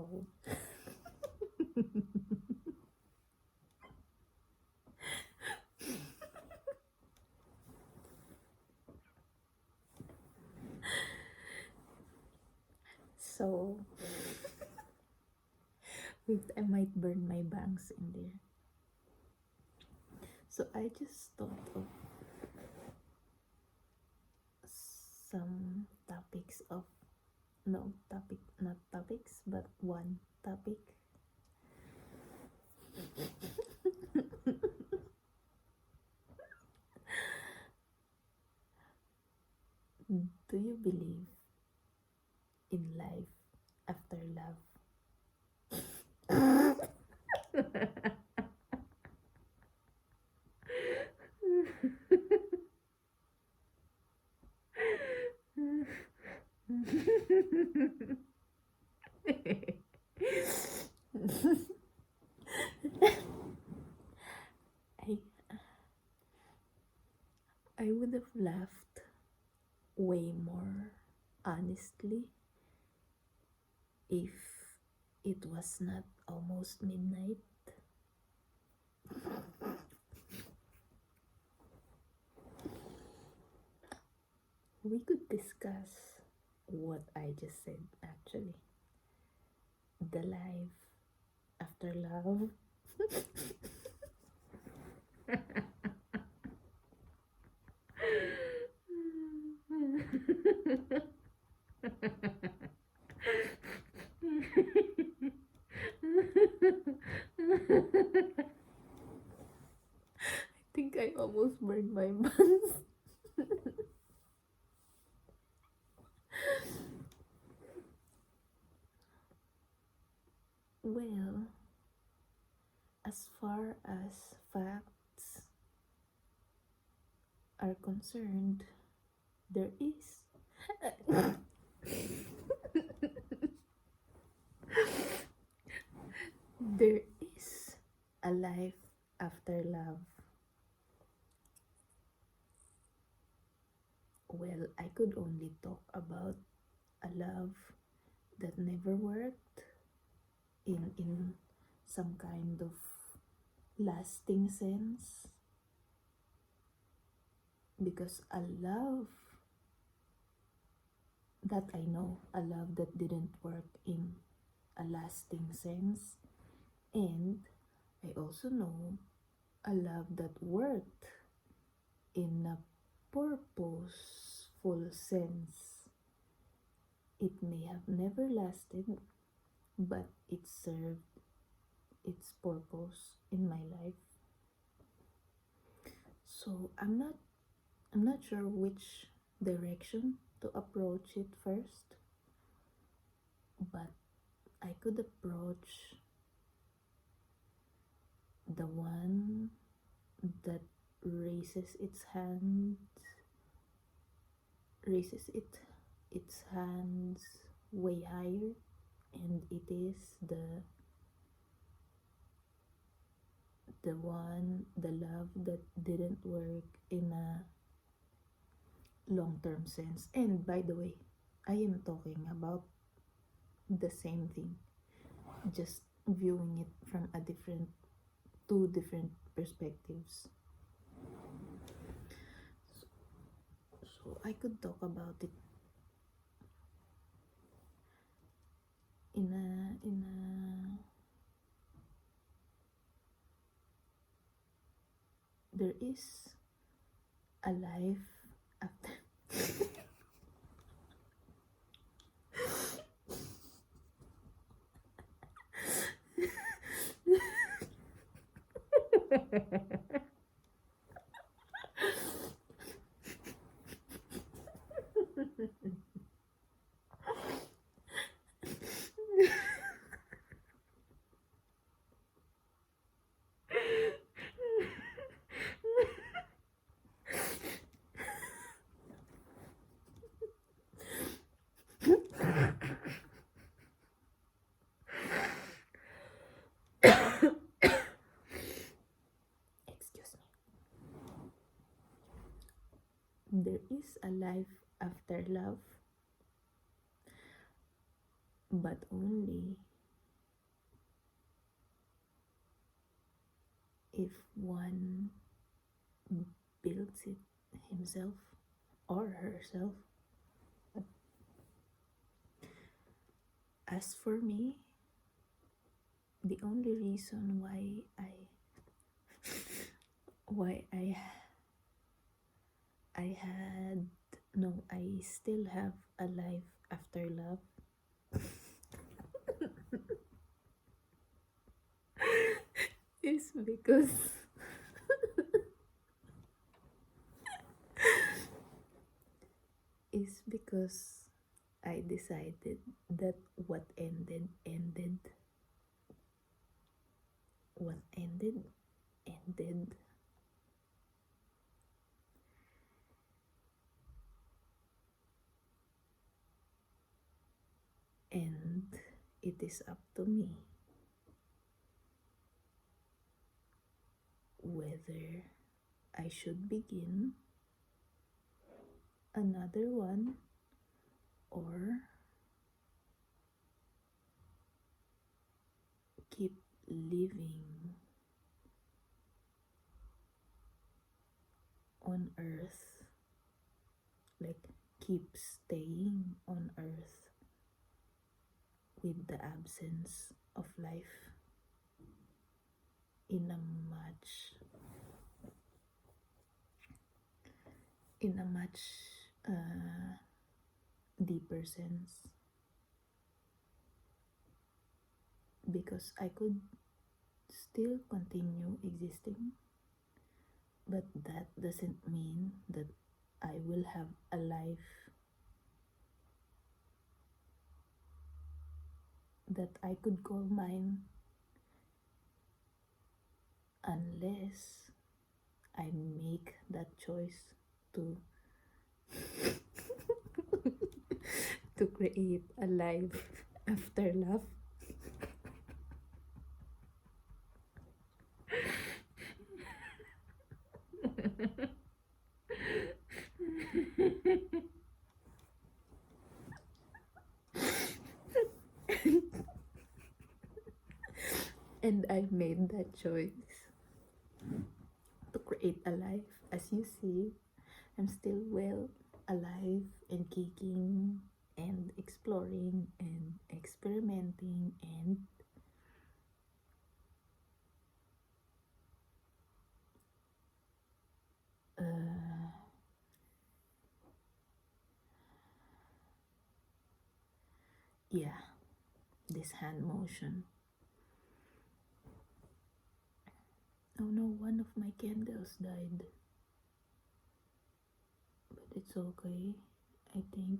So, so, wait, I might burn my bangs in there. So, I just thought of some topics of, no, topic, not topics, but one topic. Do you believe in life after love? I I would have laughed way more honestly if it was not almost midnight. We could discuss what I just said actually. The life after love. I think I almost burned my buns. Well, as far as facts are concerned, there is. There is a life after love. Well, I could only talk about a love that never worked in some kind of lasting sense, because a love that I know, a love that didn't work in a lasting sense, and I also know a love that worked in a purposeful sense. It may have never lasted, but it served its purpose in my life. So I'm not sure which direction to approach it first, but I could approach the one that raises its hand, raises its hands way higher, and it is the love that didn't work in a long-term sense. And by the way, I am talking about the same thing, just viewing it from a different two different perspectives. So I could talk about it in a there is a life after. Excuse me. There is a life after love, but only if one builds it himself or herself. As for me, the only reason why I had no I still have a life after love is because is because I decided that what ended ended, and it is up to me whether I should begin another one or keep living on earth, like keep staying on earth with the absence of life in a much deeper sense, because I could still continue existing, but that doesn't mean that I will have a life that I could call mine, unless I make that choice to to create a life after love. And I made that choice to create a life. As you see, I'm still well alive and kicking and exploring and experimenting and yeah, this hand motion. Oh no, one of my candles died. But it's okay. I think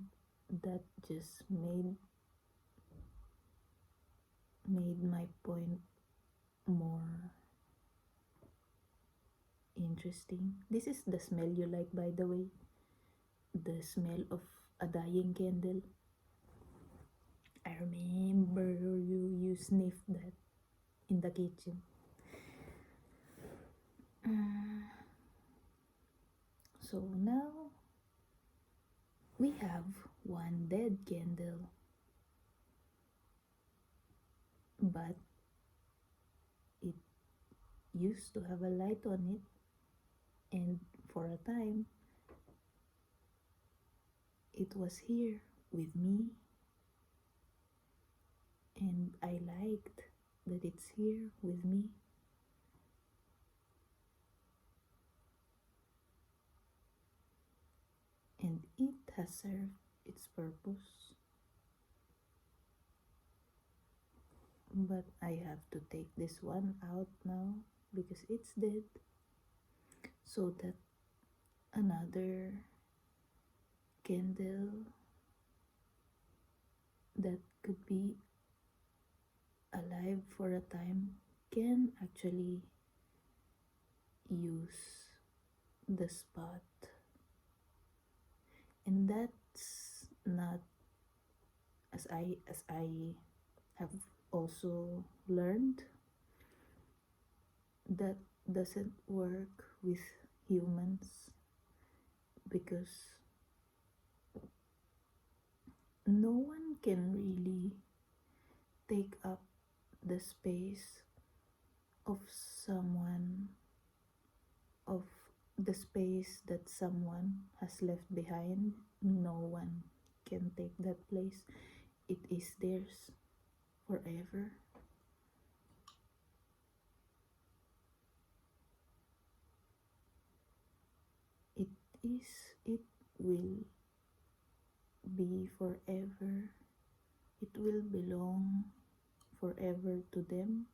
that just made my point more interesting. This is the smell you like, by the way. The smell of a dying candle. I remember you sniffed that in the kitchen. So now we have one dead candle, but it used to have a light on it, and for a time it was here with me, and I liked that it's here with me. And it has served its purpose. But I have to take this one out now because it's dead, so that another candle that could be alive for a time can actually use the spot. And that's not, as I have also learned, that doesn't work with humans, because no one can really take up the space of someone, of the space that someone has left behind. No one can take that place. It is theirs forever. It is, it will be forever. It will belong forever to them.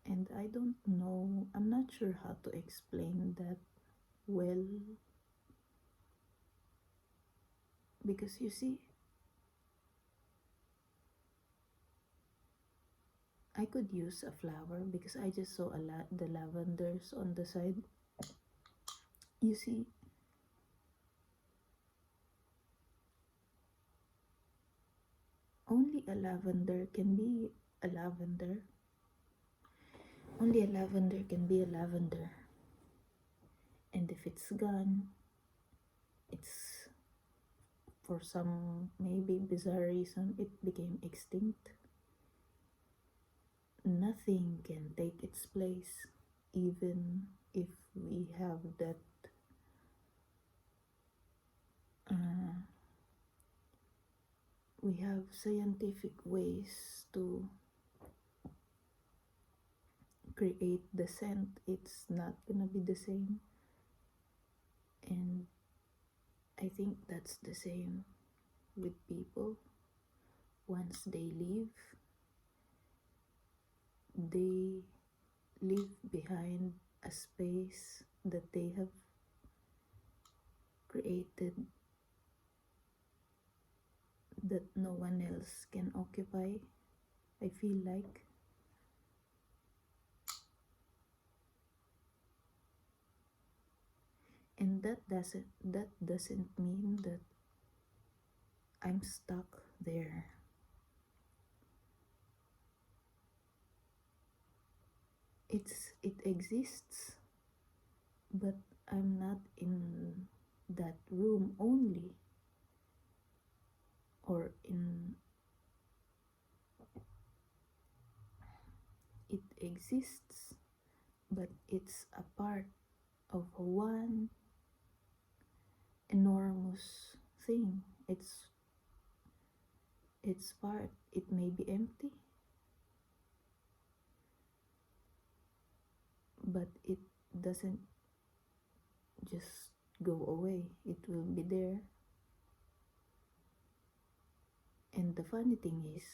And I don't know, I'm not sure how to explain that well, because you see, I could use a flower because I just saw the lavenders on the side. You see, only a lavender can be a lavender. Only a lavender can be a lavender. And if it's gone, it's for some maybe bizarre reason, it became extinct. Nothing can take its place, even if we have that we have scientific ways to create the scent. It's not gonna be the same. And I think that's the same with people. Once they leave behind a space that they have created that no one else can occupy, I feel like. And that doesn't mean that I'm stuck there. It exists, but I'm not in that room only, or in it exists, but it's a part of one enormous thing. It's part. It may be empty, but it doesn't just go away. It will be there. And the funny thing is,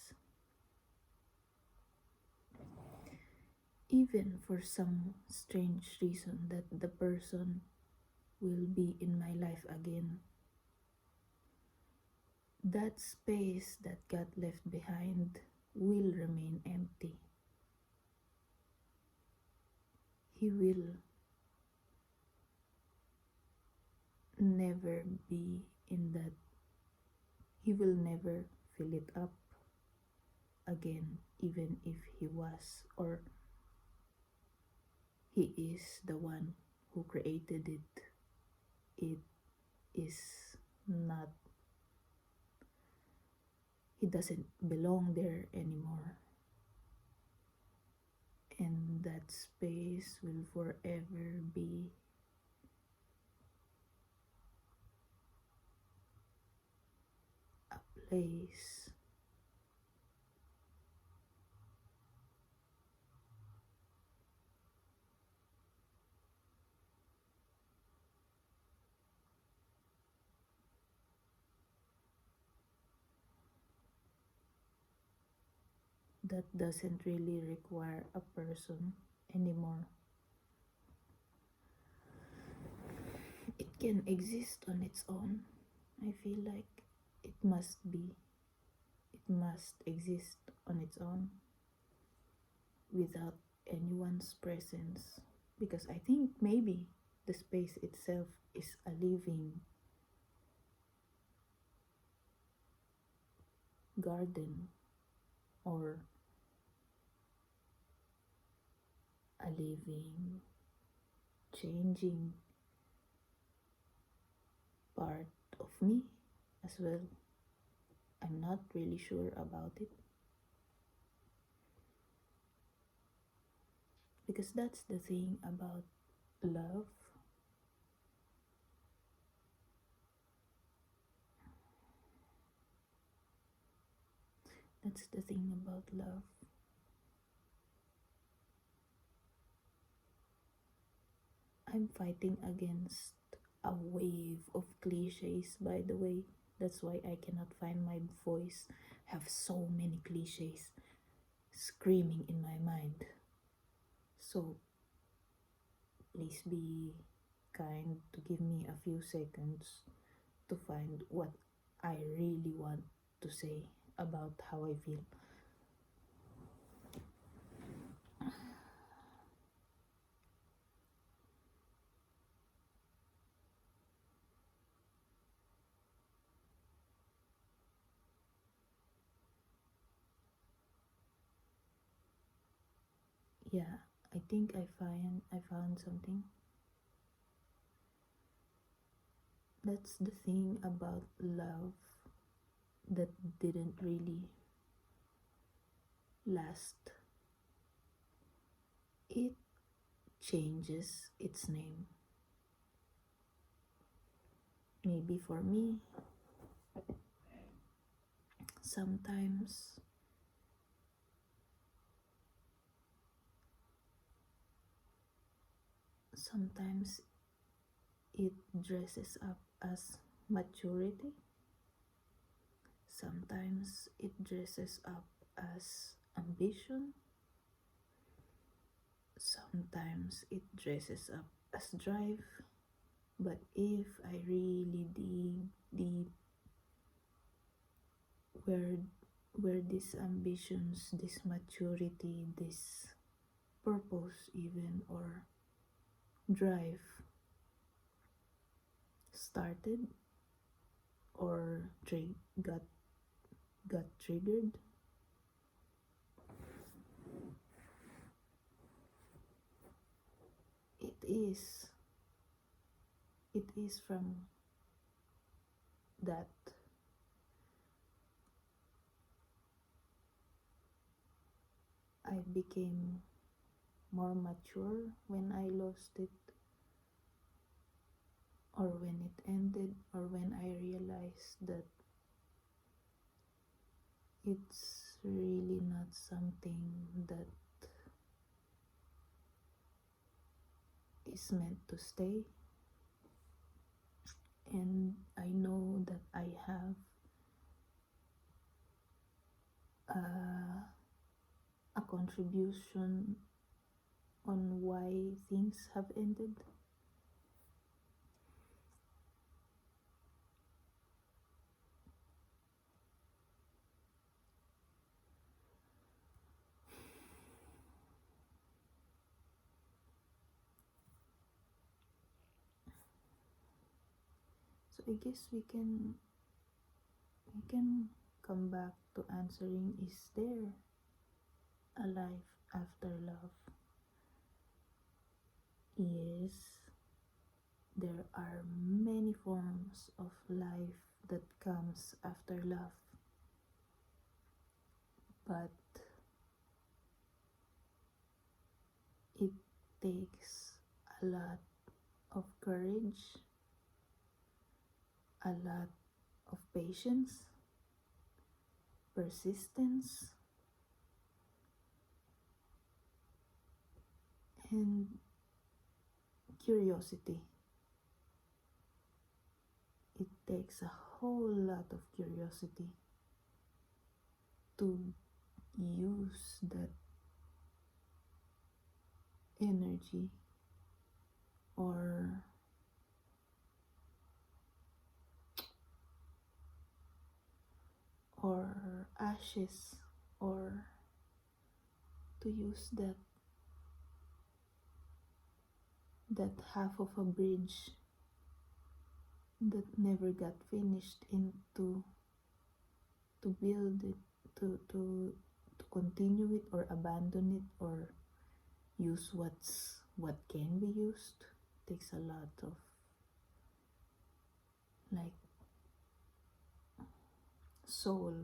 even for some strange reason that the person will be in my life again, that space that got left behind will remain empty. He will never be in that, he will never fill it up again, even if he was, or he is the one who created it. It is not, he doesn't belong there anymore. And that space will forever be a place that doesn't really require a person anymore. It can exist on its own. I feel like it must be, it must exist on its own without anyone's presence. Because I think maybe the space itself is a living garden, or a living, changing part of me. as well. I'm not really sure about it because that's the thing about love. That's the thing about love. I'm fighting against a wave of cliches, by the way. That's why I cannot find my voice. I have so many cliches screaming in my mind. So please be kind to give me a few seconds to find what I really want to say about how I feel. Yeah, I think I found something. That's the thing about love that didn't really last. It changes its name. Maybe for me, sometimes sometimes it dresses up as maturity. Sometimes it dresses up as ambition. Sometimes it dresses up as drive. But if I really dig deep where these ambitions, this maturity, this purpose even or drive started or got triggered, it is from that I became more mature when I lost it, or when it ended, or when I realized that it's really not something that is meant to stay. And I know that I have a contribution on why things have ended. So I guess we can come back to answering, is there a life after love? Yes, there are many forms of life that comes after love, but it takes a lot of courage, a lot of patience, persistence, and curiosity. It takes a whole lot of curiosity to use that energy or ashes, or to use that half of a bridge that never got finished into to build it, to continue it or abandon it or use what can be used. Takes a lot of, like, soul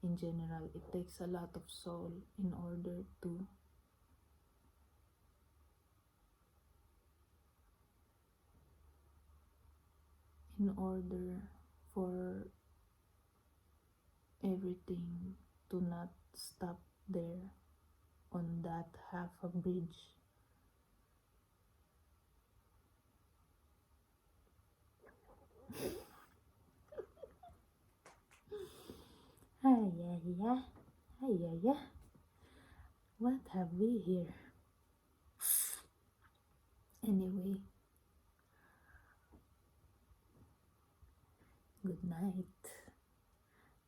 in general. It takes a lot of soul in order for everything to not stop there on that half a bridge. Ay, ay, ay. Ay, ay, ay. What have we here? Anyway, good night.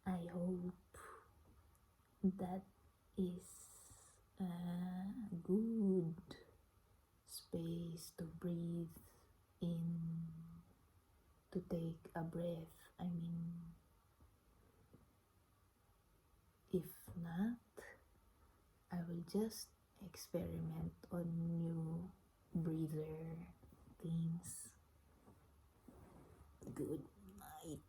I hope that is a good space to breathe in, to take a breath. I mean, if not, I will just experiment on new breather things. Good night.